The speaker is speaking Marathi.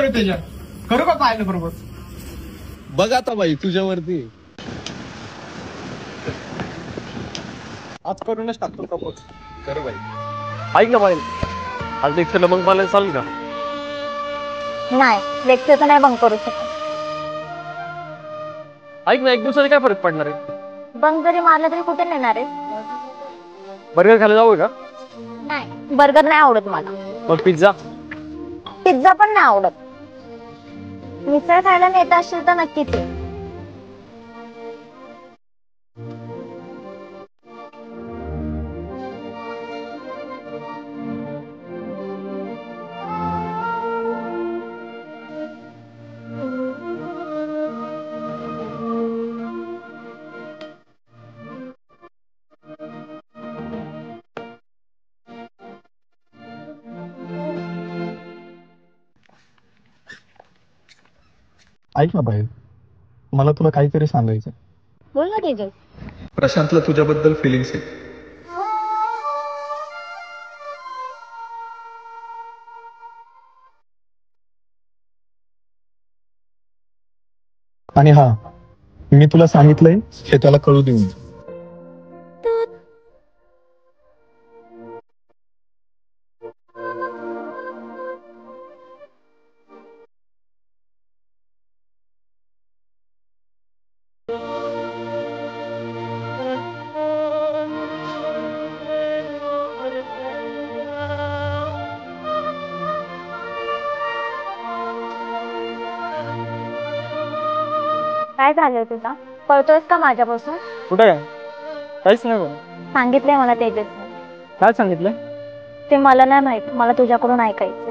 रे त्याच्या करू का पाहिलं बरोबर बघ आता बाई तुझ्यावरती आज करूनच टाकतो प्रपोज कर बाई. ऐक ना बाई, आज लेक्चरला बंक मारायला चालेल का? नाही, लेक्चर नाही बंक करू शकत. ऐक ना, एक दिवसाचा काय फरक पडणार आहे? बंक जरी मारलं तरी कुठे नेणार आहे? बर्गर खायला जाऊ का? नाही, बर्गर नाही आवडत मला. मग पिझ्झा? पिझ्झा पण नाही आवडत. मिसळ खायला नेत असेल तर नक्कीच ये. ऐक ना बाई मला तुला काहीतरी सांगायचं. बोल ना तेजस. प्रशांतला तुझ्याबद्दल फिलिंग्स आहेत. आणि हा मी तुला सांगितलंय हे त्याला कळू देऊन. काय झालंय तुला? पळतोयस का माझ्यापासून? कुठे काय? काहीच नाही बोल. सांगितलंय मला तेजस. काय सांगितलंय? ते मला नाही माहित, मला तुझ्याकडून ऐकायचं.